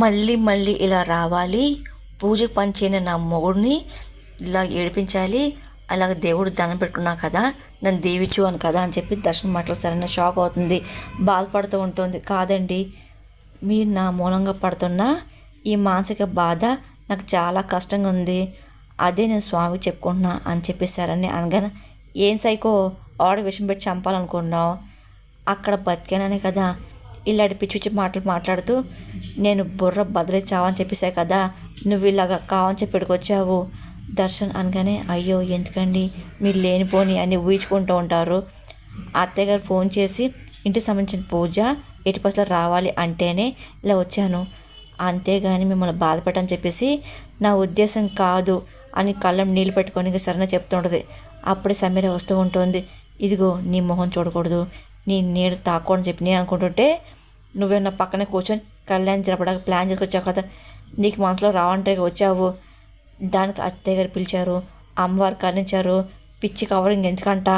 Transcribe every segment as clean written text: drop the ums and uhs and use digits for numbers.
మళ్ళీ మళ్ళీ ఇలా రావాలి, పూజకు పనిచేయని నా మొగుడిని ఇలా ఏడిపించాలి, అలాగ దేవుడు దండం పెట్టుకున్నా కదా, నన్ను దీవించు అని కదా అని చెప్పి దర్శనం మాటలు సరైన షాక్ అవుతుంది, బాధపడుతూ ఉంటుంది. కాదండి, మీరు నా మూలంగా పడుతున్న ఈ మానసిక బాధ నాకు చాలా కష్టంగా ఉంది, అదే నేను స్వామికి చెప్పుకుంటున్నా అని చెప్పేశారని అనగానే, ఏం సైకో ఆడ విషయం పెట్టి చంపాలనుకున్నావు, అక్కడ బతికాననే కదా ఇలాంటి పిచ్చి పిచ్చి మాటలు మాట్లాడుతూ నేను బుర్ర బదిలిచ్చావని చెప్పేసా కదా, నువ్వు ఇలాగ కావని చెప్పి పెట్టుకొచ్చావు దర్శన్ అనగానే, అయ్యో ఎందుకండి మీరు లేనిపోని అని ఊహించుకుంటూ ఉంటారు. అత్తయ్య గారు ఫోన్ చేసి ఇంటికి సంబంధించిన పూజ ఎట్టి పసలు రావాలి అంటేనే ఇలా వచ్చాను, అంతేగాని మిమ్మల్ని బాధపెట్టని చెప్పేసి నా ఉద్దేశం కాదు అని కళ్ళం నీళ్ళు పెట్టుకొని సరైన చెప్తూ ఉంటుంది. అప్పుడే సమీర వస్తూ ఉంటుంది. ఇదిగో నీ మొహం చూడకూడదు, నీ నీడు తాకూడని చెప్పి నేను అనుకుంటుంటే నువ్వే నా పక్కనే కూర్చొని కళ్యాణ్ జరపడానికి ప్లాన్ చేసుకొచ్చావు కదా, నీకు మనసులో రావంటే వచ్చావు, దానికి అత్తయ్య గారు పిలిచారు, అమ్మవారు కర్ణించారు, పిచ్చి కవరింగ్ ఎందుకంట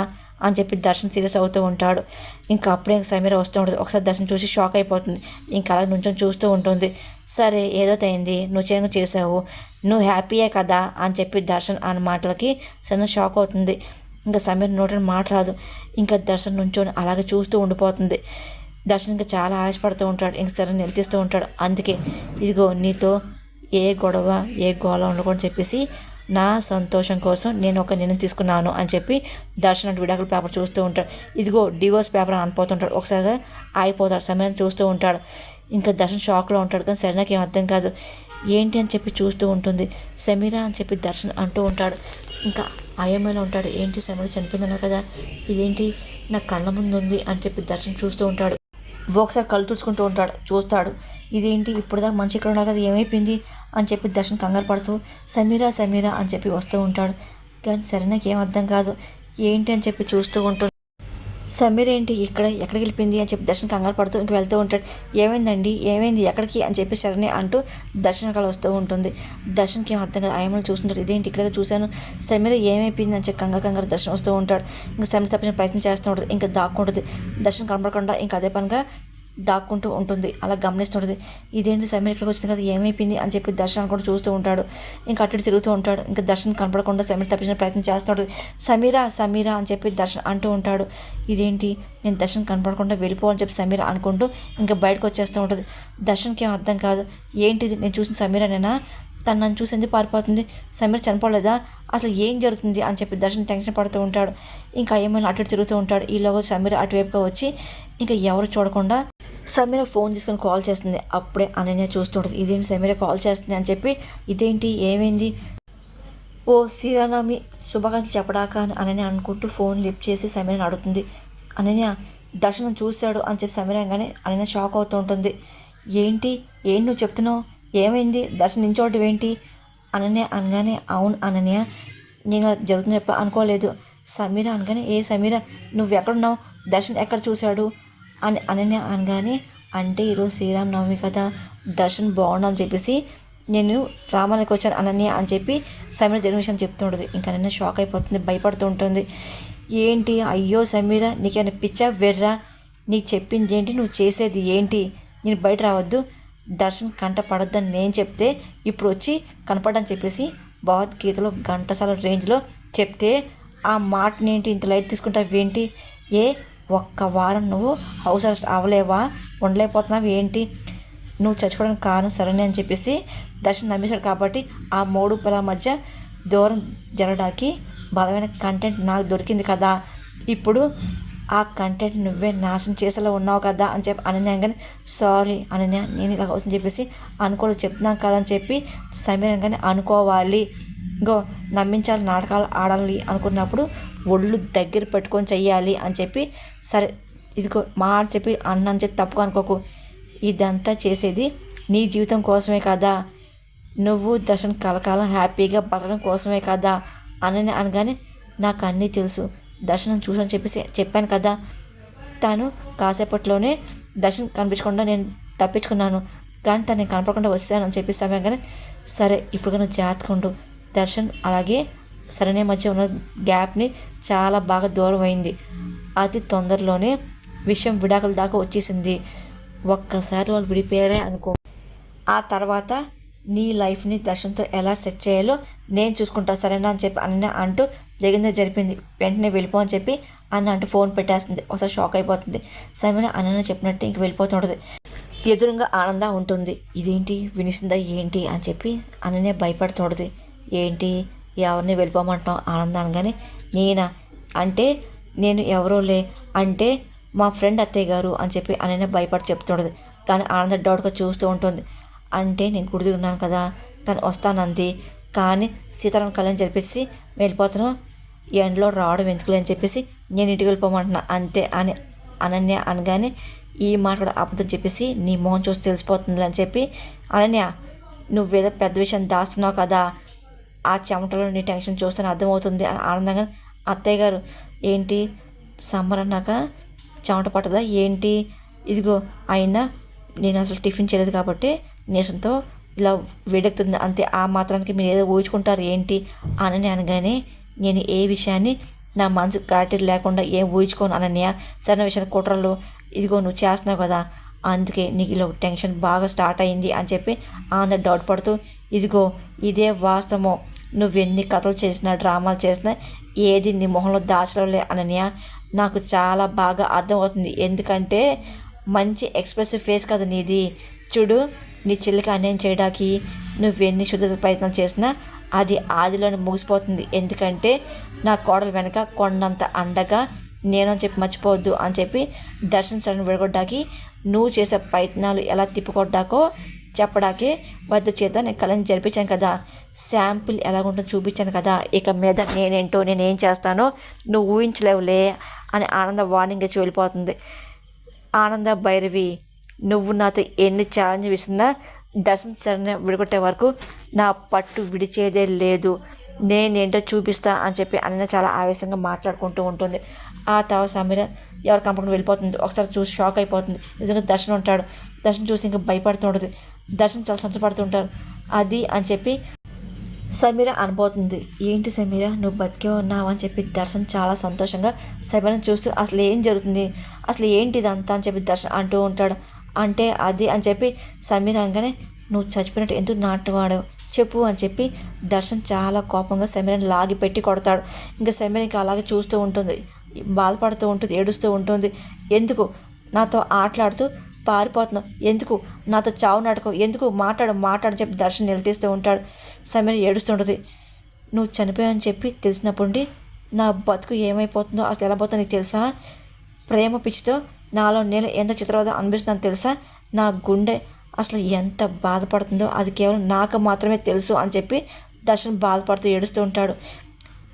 అని చెప్పి దర్శనం సీరియస్ అవుతూ ఉంటాడు. ఇంకా అప్పుడే సమీర వస్తూ ఉంటుంది. ఒకసారి దర్శనం చూసి షాక్ అయిపోతుంది. ఇంకా అలా నుంచొని చూస్తూ ఉంటుంది. సరే ఏదో అయింది, నువ్వు చేసావు, నువ్వు హ్యాపీయే కదా అని చెప్పి దర్శన్ అన్న మాటలకి సన్న షాక్ అవుతుంది. ఇంకా సమీర నోటిని మాట రాదు. ఇంకా దర్శన్ నుంచొని అలాగే చూస్తూ ఉండిపోతుంది. దర్శన్ ఇంకా చాలా ఆశపడుతూ ఉంటాడు. ఇంక సరే నిలదీస్తూ ఉంటాడు. అందుకే ఇదిగో నీతో ఏ గొడవ ఏ గోళ ఉండకూడని చెప్పేసి నా సంతోషం కోసం నేను ఒక నిర్ణయం తీసుకున్నాను అని చెప్పి దర్శన్ అంటే విడాకుల పేపర్ చూస్తూ ఉంటాడు. ఇదిగో డివోర్స్ పేపర్ అనుపోతుంటాడు. ఒకసారిగా ఆగిపోతాడు. సమయం చూస్తూ ఉంటాడు. ఇంకా దర్శన్ షాక్లో ఉంటాడు. కానీ సరే ఏం అర్థం కాదు, ఏంటి అని చెప్పి చూస్తూ ఉంటుంది. సమీరా అని చెప్పి దర్శన్ అంటూ ఉంటాడు. ఇంకా అయోమయంలో ఉంటాడు. ఏంటి సమీర చనిపోయిందన్నారు కదా, ఇదేంటి నా కళ్ళ ముందు ఉంది అని చెప్పి దర్శన్ చూస్తూ ఉంటాడు. ఒకసారి కళ్ళు తుడుచుకుంటూ ఉంటాడు. చూస్తాడు, ఇదేంటి ఇప్పుడుదాకా మనిషి ఇక్కడ ఉన్నారు కదా, ఏమైపోయింది అని చెప్పి దర్శన్ కంగారు పడుతూ సమీరా సమీరా అని చెప్పి వస్తూ ఉంటాడు. కానీ సరే నాకు ఏం అర్థం కాదు, ఏంటి అని చెప్పి చూస్తూ ఉంటుంది. సమీర ఏంటి ఎక్కడికి వెళ్ళిపోయింది అని చెప్పి దర్శన్ కంగారు పడుతూ ఇంక వెళ్తూ ఉంటాడు. ఏమైందండి, ఏమైంది, ఎక్కడికి అని చెప్పి సరే అంటూ దర్శన్ కళ వస్తూ ఉంటుంది. దర్శన్కి ఏం అర్థం కాదు. ఆయమలు చూస్తుంటారు. ఇదేంటి ఇక్కడ చూశాను, సమీర ఏమైపోయింది అని చెప్పి కంగారు దర్శనం వస్తూ ఉంటాడు. ఇంకా సమీర తప్పించిన ప్రయత్నం చేస్తూ ఉంటుంది. ఇంకా దాక్కుంటుంది. దర్శనం కనపడకుండా ఇంకా అదే పనిగా దాక్కుంటూ ఉంటుంది. అలా గమనిస్తుంటుంది. ఇదేంటి సమీర ఇక్కడికి వచ్చింది కదా, ఏమైపోయింది అని చెప్పి దర్శనం కూడా చూస్తూ ఉంటాడు. ఇంకా అటు తిరుగుతూ ఉంటాడు. ఇంకా దర్శనం కనపడకుండా సమీర తప్పించిన ప్రయత్నం చేస్తుంటుంది. సమీరా సమీరా అని చెప్పి దర్శనం అంటూ ఉంటాడు. ఇదేంటి నేను దర్శనం కనపడకుండా వెళ్ళిపోవాలని చెప్పి సమీర అనుకుంటూ ఇంకా బయటకు వచ్చేస్తూ ఉంటుంది. దర్శన్కి ఏం అర్థం కాదు, ఏంటిది నేను చూసిన సమీరనేనా, తను నన్ను చూసి ఎందుకు పారిపోతుంది, సమీర చనిపోలేదా, అసలు ఏం జరుగుతుంది అని చెప్పి దర్శన్ టెన్షన్ పడుతూ ఉంటాడు. ఇంకా ఏమైనా అటు తిరుగుతూ ఉంటాడు. ఈలోగా సమీర అటువైపుగా వచ్చి ఇంకా ఎవరు చూడకుండా సమీర ఫోన్ తీసుకొని కాల్ చేస్తుంది. అప్పుడే అనన్య చూస్తూ ఉంటుంది. ఇదేంటి సమీర కాల్ చేస్తుంది అని చెప్పి, ఇదేంటి ఏమైంది, ఓ శ్రీరామనవమి శుభాకాంక్షలు చెప్పడాక అని అనన్య అనుకుంటూ ఫోన్ లిఫ్ట్ చేసి సమీరని అడుగుతుంది. అనన్య దర్శనం చూశాడు అని చెప్పి సమీర అనగానే అనన్య షాక్ అవుతూ ఉంటుంది. ఏంటి నువ్వు చెప్తున్నావు, ఏమైంది, దర్శనం నించోవడం ఏంటి అనన్య అనగానే, అవును అనన్య నేను జరుగుతుంది చెప్ప అనుకోలేదు. సమీర అనగానే, ఏ సమీర నువ్వు ఎక్కడున్నావు, దర్శన్ ఎక్కడ చూశాడు అని అనన్య అనగానే, అంటే ఈరోజు శ్రీరామనవమి కదా, దర్శన్ బాగుండాలని చెప్పేసి నేను రామానికి వచ్చాను అనన్య అని చెప్పి సమీర జరిగిన విషయం చెప్తుంటుంది. ఇంకా అనన్య షాక్ అయిపోతుంది, భయపడుతూ ఉంటుంది. ఏంటి, అయ్యో సమీర నీకేమైనా పిచ్చా వెర్రా, నీకు చెప్పింది ఏంటి, నువ్వు చేసేది ఏంటి, నేను బయట రావద్దు, దర్శన్ కంట పడొద్దని నేను చెప్తే ఇప్పుడు వచ్చి కనపడని చెప్పేసి భగవద్గీతలో గంటసాల రేంజ్లో చెప్తే ఆ మాటని ఏంటి ఇంత లైట్ తీసుకుంటావేంటి, ఒక్క వారం నువ్వు హౌస్ అరెస్ట్ అవ్వలేవా, ఉండలేకపోతున్నావు ఏంటి, నువ్వు చచ్చిపోవడానికి కారణం సరేనే అని చెప్పేసి దర్శన్ నమ్మేశాడు. కాబట్టి ఆ మూడు పిల్లల మధ్య దూరం జరగడానికి బలమైన కంటెంట్ నాకు దొరికింది కదా, ఇప్పుడు ఆ కంటెంట్ నువ్వే నాశనం చేసేలా ఉన్నావు కదా అని చెప్పి అనన్య కానీ, సారీ అనన్య నేను ఇలా అవుతుందని చెప్పేసి అనుకోలేదు, చెప్తున్నాను కదా అని చెప్పి సమీర కానీ, అనుకోవాలి ఇంకో నమ్మించాలి, నాటకాలు ఆడాలి అనుకున్నప్పుడు ఒళ్ళు దగ్గర పెట్టుకొని చెయ్యాలి అని చెప్పి, సరే ఇదిగో మాట చెప్పి అన్నని చెప్పి తప్పుగా అనుకోకు, ఇదంతా చేసేది నీ జీవితం కోసమే కదా, నువ్వు దర్శన్ కలకాలం హ్యాపీగా బతకడం కోసమే కదా అని అనగానే, నాకు అన్నీ తెలుసు, దర్శనం చూసని చెప్పేసి చెప్పాను కదా, తను కాసేపట్లోనే దర్శనం కనిపించకుండా నేను తప్పించుకున్నాను, కానీ తను నేను కనపడకుండా వచ్చాను అని చెప్పి సమయం కానీ, సరే ఇప్పుడు కానీ జాతకుండు, దర్శన్ అలాగే సరైన మధ్య ఉన్న గ్యాప్ని చాలా బాగా దూరం అయింది, అతి తొందరలోనే విషయం విడాకుల దాకా వచ్చేసింది, ఒక్కసారి వాళ్ళు విడిపోయారే అనుకో, ఆ తర్వాత నీ లైఫ్ని దర్శన్తో ఎలా సెట్ చేయాలో నేను చూసుకుంటా సరేనా అని చెప్పి అన్న అంటూ జరిపింది. వెంటనే వెళ్ళిపో అని చెప్పి అన్న అంటూ ఫోన్ పెట్టేస్తుంది. ఒకసారి షాక్ అయిపోతుంది. సమీర అన్న చెప్పినట్టు ఇంక వెళ్ళిపోతుంటుంది. ఎదురుగా ఆనంద ఉంటుంది. ఇదేంటి వినిసిందా ఏంటి అని చెప్పి అన్ననే భయపడుతుంటుంది. ఏంటి ఎవరిని వెళ్ళిపోమంటున్నావు ఆనంద అనగానే, నేనా అంటే నేను ఎవరోలే అంటే మా ఫ్రెండ్ అత్తయ్య గారు అని చెప్పి అన్ననే భయపడి చెప్తుంటుంది. కానీ ఆనంద డౌట్గా చూస్తూ ఉంటుంది. అంటే నేను గుడి ఉన్నాను కదా, కానీ వస్తానంది, కానీ సీతారాం కళ్యాణ్ జరిపేసి వెళ్ళిపోతాను, ఎండలో రావడం ఎందుకులే అని చెప్పేసి నేను ఇంటికి వెళ్ళిపోమంటున్నా అంతే అని అనన్య అనగానే, ఈ మాట కూడా అబద్ధం చెప్పేసి నీ మొహం చూసి తెలిసిపోతుంది అని చెప్పి, అనన్య నువ్వేదో పెద్ద విషయం దాస్తున్నావు కదా, ఆ చెమటలో నీ టెన్షన్ చూస్తే అర్థమవుతుంది అని ఆనందంగా, అత్తయ్య గారు ఏంటి సమ్మర్ అన్నాక చెమట పట్టదా ఏంటి, ఇదిగో అయినా నేను అసలు టిఫిన్ చేయలేదు కాబట్టి నీరసంతో ఇలా వేడెక్కుతుంది అంతే, ఆ మాత్రానికి మీరు ఏదో ఊహించుకుంటారు ఏంటి అని అనగానే, నేను ఏ విషయాన్ని నా మనసు క్లారిటీ లేకుండా ఏం ఊహించుకోను అనన్య, సరైన విషయాన్ని కుట్రలు ఇదిగో నువ్వు చేస్తున్నావు కదా అందుకే నీకు ఇలా టెన్షన్ బాగా స్టార్ట్ అయింది అని చెప్పి ఆనంద డౌట్ పడుతూ, ఇదిగో ఇదే వాస్తవము, నువ్వెన్ని కథలు చేసినా డ్రామాలు చేసినా ఏది నీ మొహంలో దాచడంలే అనన్య, నాకు చాలా బాగా అర్థమవుతుంది, ఎందుకంటే మంచి ఎక్స్ప్రెసివ్ ఫేస్ కదా నీది, చూడు నీ చెల్లికి అన్యాయం చేయడానికి నువ్వెన్ని శుద్ధ ప్రయత్నం చేసినా అది ఆదిలోనే ముగిసిపోతుంది, ఎందుకంటే నా కోడలు వెనక కొండంత అండగా నేను అని చెప్పి మర్చిపోవద్దు అని చెప్పి దర్శన్ సరణ విడగొడ్డాకి నువ్వు చేసే ప్రయత్నాలు ఎలా తిప్పుకొడ్డాకో చెప్పడాకే వద్ద చేత నేను కళ్యాణ్ జరిపించాను కదా, శాంపిల్ ఎలాగుంటుందో చూపించాను కదా, ఇక మీద నేనేంటో నేనేం చేస్తానో నువ్వు ఊహించలేవులే అని ఆనంద వార్నింగ్ ఇచ్చి వెళ్ళిపోతుంది. ఆనంద భైరవి నువ్వు నాతో ఎన్ని ఛాలెంజ్ విసినా దర్శన్ సరణ విడగొట్టే వరకు నా పట్టు విడిచేదే లేదు, నేనేంటో చూపిస్తా అని చెప్పి అన్న చాలా ఆవేశంగా మాట్లాడుకుంటూ ఉంటుంది. ఆ తర్వాత సమీర ఎవరి కంపకుండా వెళ్ళిపోతుంది. ఒకసారి చూసి షాక్ అయిపోతుంది. నిజంగా దర్శన్ ఉంటాడు. దర్శన్ చూసి ఇంకా భయపడుతూ ఉంటుంది. దర్శన్ చాలా సంతోషపడుతుంటారు. అది అని చెప్పి సమీర అనుభవుతుంది. ఏంటి సమీర నువ్వు బతికే ఉన్నావు అని చెప్పి దర్శన్ చాలా సంతోషంగా సమీరను చూస్తూ అసలు ఏం జరుగుతుంది, అసలు ఏంటి ఇదంతా అని చెప్పి దర్శన్ అంటూ ఉంటాడు. అంటే అది అని చెప్పి సమీర అనగానే, నువ్వు చచ్చిపోయినట్టు ఎందుకు నాటువాడు చెప్పు అని చెప్పి దర్శన్ చాలా కోపంగా సమీరని లాగి పెట్టి కొడతాడు. ఇంకా సమీర ఇంకా అలాగే చూస్తూ ఉంటుంది, బాధపడుతూ ఉంటుంది, ఏడుస్తూ ఉంటుంది. ఎందుకు నాతో ఆటలాడుతూ పారిపోతున్నావు, ఎందుకు నాతో చావు నాటకం, ఎందుకు మాట్లాడు చెప్పి దర్శన్ నిలదీస్తూ ఉంటాడు. సమీర ఏడుస్తుంటుంది. నువ్వు చనిపోయావని చెప్పి తెలిసినప్పుడు నా బతుకు ఏమైపోతుందో అసలు ఎలా పోతుందో నీకు తెలుసా, ప్రేమ పిచ్చితో నాలో నేను ఎంత చిత్రవద అనిపిస్తుందని తెలుసా, నా గుండె అసలు ఎంత బాధపడుతుందో అది కేవలం నాకు మాత్రమే తెలుసు అని చెప్పి దర్శన్ బాధపడుతూ ఏడుస్తూ ఉంటాడు.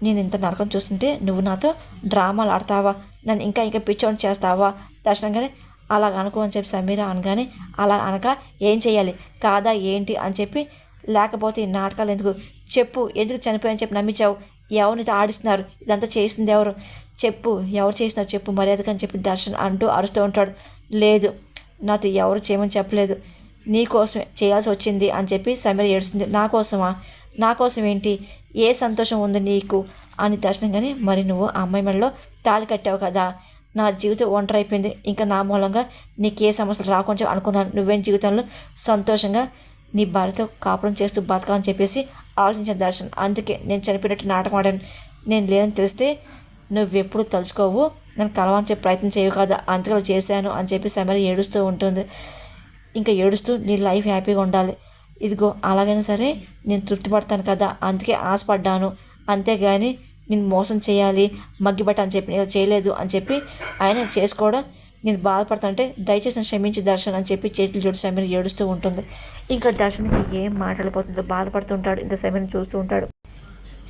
నేను ఇంత నరకం చూస్తుంటే నువ్వు నాతో డ్రామాలు ఆడతావా, నన్ను ఇంకా ఇంకా పిచ్చోని చేస్తావా దర్శనంగానే, అలా అనుకో అని చెప్పి సమీర అనగానే, అలా అనక ఏం చేయాలి కాదా ఏంటి అని చెప్పి, లేకపోతే ఈ నాటకాలు ఎందుకు చెప్పు, ఎందుకు చనిపోయని చెప్పి నమ్మించావు, ఎవరిని ఆడిస్తున్నారు, ఇదంతా చేసింది ఎవరు చెప్పు, ఎవరు చేసినారు చెప్పు మర్యాదగా అని చెప్పి దర్శన్ అంటూ అరుస్తూ ఉంటాడు. లేదు నాతో ఎవరు చేయమని చెప్పలేదు, నీ కోసమే చేయాల్సి వచ్చింది అని చెప్పి సమీర ఏడుస్తుంది. నా కోసమా, నా కోసం ఏంటి, ఏ సంతోషం ఉంది నీకు అని దర్శనంగానే, మరి నువ్వు ఆ అమ్మాయి మెడలో తాళి కట్టావు కదా, నా జీవితం ఒంటరి అయిపోయింది, ఇంకా నా మూలంగా నీకు ఏ సమస్యలు రాకుండా అనుకున్నాను, నువ్వేం జీవితంలో సంతోషంగా నీ భార్యతో కాపురం చేస్తూ బతకాలని చెప్పేసి ఆలోచించిన దర్శన్, అందుకే నేను చనిపోయినట్టు నాటకం ఆడాను, నేను లేనని తెలిస్తే నువ్వెప్పుడు తలుచుకోవు, నేను కలవాలని చెప్పి ప్రయత్నం చేయవు కదా, అంతకలా చేశాను అని చెప్పి సమీర ఏడుస్తూ ఉంటుంది. ఇంకా ఏడుస్తూ నీ లైఫ్ హ్యాపీగా ఉండాలి, ఇదిగో అలాగైనా సరే నేను తృప్తి పడతాను కదా అందుకే ఆశపడ్డాను, అంతేగాని నేను మోసం చేయాలి మగ్గిబట్ట అని చెప్పి నేను చేయలేదు అని చెప్పి ఆయన చేసుకోవడం నేను బాధపడతానంటే దయచేసి నేను క్షమించి దర్శన్ అని చెప్పి చేతులు జోడి సమీర ఏడుస్తూ ఉంటుంది. ఇంకా దర్శన్కి ఏం మాట్లాడిపోతుందో బాధపడుతుంటాడు. ఇంకా సమీరని చూస్తూ ఉంటాడు.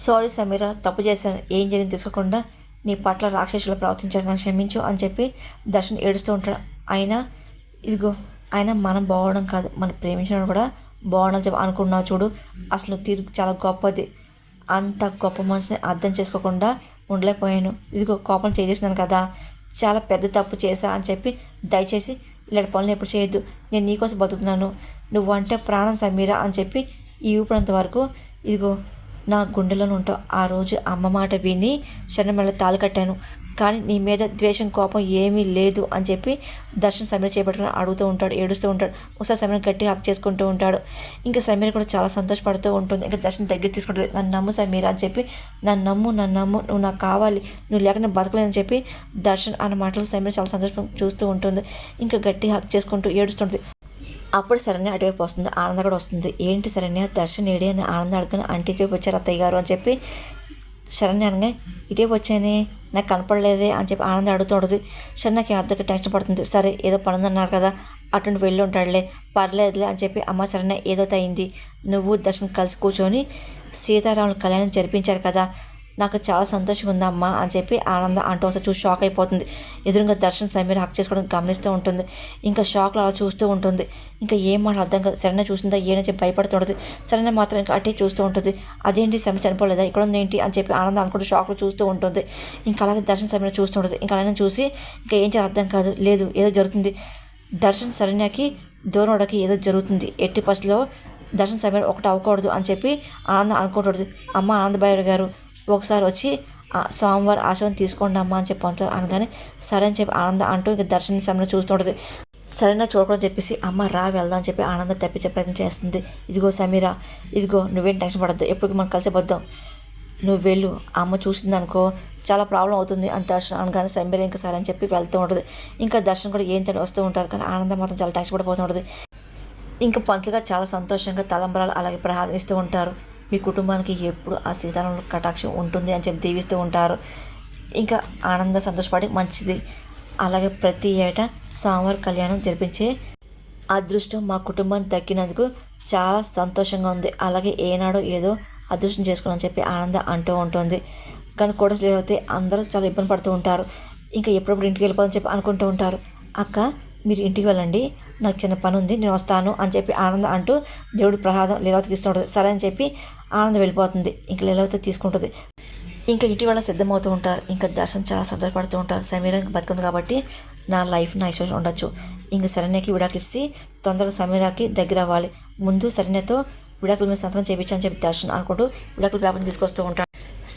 సారీ సమీర తప్పు చేశాను, ఏం జరిగింది తీసుకోకుండా నీ పట్ల రాక్షసులు ప్రవర్తించాను, నన్ను క్షమించు అని చెప్పి దర్శన్ ఏడుస్తూ ఉంటాడు. అయినా ఇదిగో అయినా మనం బాగోవడం కాదు, మనం ప్రేమించడం కూడా బాగుండని చెప్పి అనుకున్నావు చూడు, అసలు తీరు చాలా గొప్పది, అంత గొప్ప మనసుని అర్థం చేసుకోకుండా ఉండలేకపోయాను, ఇదిగో కోపం చేసేసినాను కదా, చాలా పెద్ద తప్పు చేశా అని చెప్పి దయచేసి ఇలాంటి పనులు ఎప్పుడు చేయొద్దు, నేను నీకోసం బతుకుతున్నాను, నువ్వు అంటే ప్రాణం సమీర అని చెప్పి ఈ ఊపినంత వరకు ఇదిగో నా గుండెలోనే ఉంటావు. ఆ రోజు అమ్మ మాట విని శరణమెళ్ళ తాళి కట్టాను, కానీ నీ మీద ద్వేషం కోపం ఏమీ లేదు అని చెప్పి దర్శన్ సమీర చేపట్టుకుని అడుగుతూ ఉంటాడు, ఏడుస్తూ ఉంటాడు. ఒకసారి సమీర గట్టిగా హక్ చేసుకుంటూ ఉంటాడు. ఇంకా సమీర కూడా చాలా సంతోషపడుతూ ఉంటుంది. ఇంకా దర్శన్ దగ్గర తీసుకుంటుంది. నన్ను నమ్ము సమీర అని చెప్పి, నన్ను నమ్ము నువ్వు నాకు కావాలి, నువ్వు లేకుండా బతకలేని చెప్పి దర్శన్ అన్న మాటలు సమీర చాలా సంతోషం చూస్తూ ఉంటుంది. ఇంకా గట్టి హక్ చేసుకుంటూ ఏడుస్తుంటుంది. అప్పుడు శరణ్య అటువైపు వస్తుంది, ఆనంద కూడా వస్తుంది. ఏంటి శరణ్య దర్శన్ ఏడి అని ఆనంద అడుగుని అంటివైపు వచ్చారు అత్తయ్య గారు అని చెప్పి శరణ్య అనగా ఇటువైపు వచ్చానే నాకు కనపడలేదే అని చెప్పి ఆనంద అడుగుతుంటుంది. శరణ్యకి అద్దరికి టెన్షన్ పడుతుంది. సరే ఏదో పనుందన్నారు కదా అటు వెళ్ళి ఉంటాడులే, పర్లేదులే అని చెప్పి అమ్మ శరణ్య ఏదో అయింది, నువ్వు దర్శన్ కలిసి కూర్చొని సీతారాముల కళ్యాణం జరిపించారు కదా, నాకు చాలా సంతోషంగా ఉందమ్మా అని చెప్పి ఆనంద అంటూ ఒకసారి చూసి షాక్ అయిపోతుంది. ఎదురుగా దర్శన్ సమీర హక్ చేసుకోవడం గమనిస్తూ ఉంటుంది. ఇంకా షాక్లో అలా చూస్తూ ఉంటుంది. ఇంకా ఏం మాట అర్థం కాదు. సరైన చూసిందా ఏనని చెప్పి భయపడుతుంటుంది. సరైన మాత్రం ఇంకా అటే చూస్తూ ఉంటుంది. అదేంటి సమీర చనిపోలేదా, ఇక్కడ ఉంది ఏంటి అని చెప్పి ఆనందం అనుకుంటూ షాక్లో చూస్తూ ఉంటుంది. ఇంకా అలాగే దర్శన్ సమీర చూస్తూ ఉంటుంది. ఇంకా అలాగే చూసి ఇంకా ఏం చేయాలి అర్థం కాదు, లేదు ఏదో జరుగుతుంది, దర్శన్ శరణ్యకి దూరంకి ఏదో జరుగుతుంది, ఎట్టి పరిస్థితిలో దర్శన్ సమీర ఒకటి అవ్వకూడదు అని చెప్పి ఆనందం అనుకుంటుంది. అమ్మ ఆనందబాయి గారు ఒకసారి వచ్చి స్వామివారి ఆశీర్వాదం తీసుకోండి అమ్మ అని చెప్పి అంటారు. అనగానే సరే అని చెప్పి ఆనంద అంటూ ఇంకా దర్శన సమయంలో చూస్తుంటుంది. సరైన చూడకూడదు చెప్పేసి అమ్మ రా వెళ్దాం అని చెప్పి ఆనందం తప్పించే ప్రయత్నం చేస్తుంది. ఇదిగో సమీర, ఇదిగో నువ్వేం టెన్షన్ పడద్దు, ఎప్పటికీ మనం కలిసి పోద్దాం, నువ్వు వెళ్ళు, అమ్మ చూసింది అనుకో చాలా ప్రాబ్లం అవుతుంది అని దర్శనం అనగానే సమీర ఇంకా సరే అని చెప్పి వెళ్తూ ఉంటుంది. ఇంకా దర్శనం కూడా ఏం తడి వస్తూ ఉంటారు. కానీ ఆనందం మాత్రం చాలా టెన్షన్ పడిపోతూ ఉంటుంది. ఇంకా పంతులుగా చాలా సంతోషంగా తలంబరాలు అలాగే ప్రసాదిస్తూ ఉంటారు. మీ కుటుంబానికి ఎప్పుడు ఆ సీతారాముల కటాక్షం ఉంటుంది అని చెప్పి దీవిస్తూ ఉంటారు. ఇంకా ఆనంద సంతోషపడి మంచిది, అలాగే ప్రతి ఏటా స్వామివారి కళ్యాణం జరిపించే అదృష్టం మా కుటుంబం దక్కినందుకు చాలా సంతోషంగా ఉంది, అలాగే ఏనాడో ఏదో అదృష్టం చేసుకుని చెప్పి ఆనంద అంటూ ఉంటుంది. కానీ కూడా లేకపోతే అందరూ చాలా ఇబ్బంది పడుతూ ఉంటారు. ఇంకా ఎప్పుడప్పుడు ఇంటికి వెళ్ళిపోదని చెప్పి అనుకుంటూ ఉంటారు. అక్క మీరు ఇంటికి వెళ్ళండి, నాకు చిన్న పని ఉంది, నేను వస్తాను అని చెప్పి ఆనందం అంటూ దేవుడి ప్రసాదం లీలావతికి ఇస్తుంటుంది. సరే అని చెప్పి ఆనందం వెళ్ళిపోతుంది. ఇంకా లీలావతి తీసుకుంటుంది. ఇంకా ఇంటి వాళ్ళ సిద్ధమవుతూ ఉంటారు. ఇంకా దర్శనం చాలా సంతోషపడుతూ ఉంటారు. సమీర బతుకుంది కాబట్టి నా లైఫ్ నా ఇష్టం ఉండొచ్చు, ఇంక శరణ్యకి విడాకులు ఇచ్చి తొందరగా సమీరాకి దగ్గర అవ్వాలి, ముందు శరణ్యతో విడాకుల మీద సంతకం చేయించని చెప్పి దర్శనం అనుకుంటూ విడాకుల పేపర్ని తీసుకొస్తూ ఉంటాడు.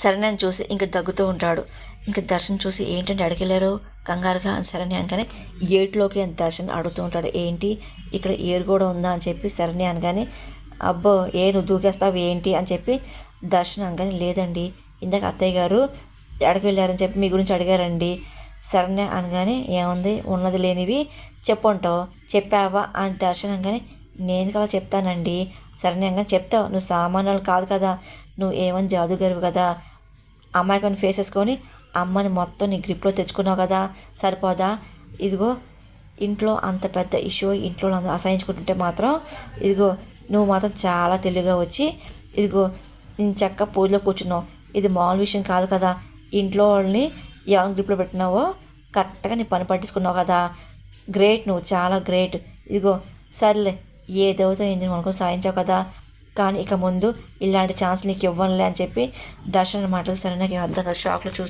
శరణ్యని చూసి ఇంకా దగ్గుతూ ఉంటాడు. ఇంకా దర్శనం చూసి ఏంటంటే అడిగలేరు కంగారుగా అని శరణ్య అనగానే ఏట్లోకి అని దర్శనం అడుగుతూ ఉంటాడు. ఏంటి ఇక్కడ ఏరు కూడా ఉందా అని చెప్పి శరణ్య అనగానే అబ్బో ఏ నువ్వు దూకేస్తావు ఏంటి అని చెప్పి దర్శనం అనగానే లేదండి ఇందాక అత్తయ్య గారు ఎక్కడికి వెళ్ళారని చెప్పి మీ గురించి అడిగారండి. శరణ్య అనగానే ఏముంది ఉన్నది లేనివి చెప్పుంటావు, చెప్పావా అని దర్శనం అనగానే నేను కదా చెప్తానండి. శరణ్య అనగానే చెప్తావు, నువ్వు సామాన్యులు కాదు కదా, నువ్వు ఏమని జాదుగారు కదా, అమ్మాయికొని ఫేస్ వేసుకొని అమ్మని మొత్తం నీ గ్రిప్లో తెచ్చుకున్నావు కదా, సరిపోదా, ఇదిగో ఇంట్లో అంత పెద్ద ఇష్యూ ఇంట్లో అందరూ అసహించుకుంటుంటే మాత్రం ఇదిగో నువ్వు మాత్రం చాలా తెలివిగా వచ్చి ఇదిగో నేను చక్క పూజలో కూర్చున్నావు, ఇది మామూలు విషయం కాదు కదా, ఇంట్లో వాళ్ళని ఎవరిని గ్రిప్లో పెట్టినావో కరెక్ట్గా నీ పని పట్టించుకున్నావు కదా, గ్రేట్, నువ్వు చాలా గ్రేట్, ఇదిగో సర్లే ఏదవుతో ఏంది అనుకుని సాధించావు కదా, కానీ ఇక ముందు ఇలాంటి ఛాన్స్ నీకు ఇవ్వనులే అని చెప్పి దర్శన మాటలు సరే నాకు అర్థం షాక్లో చూస్తూ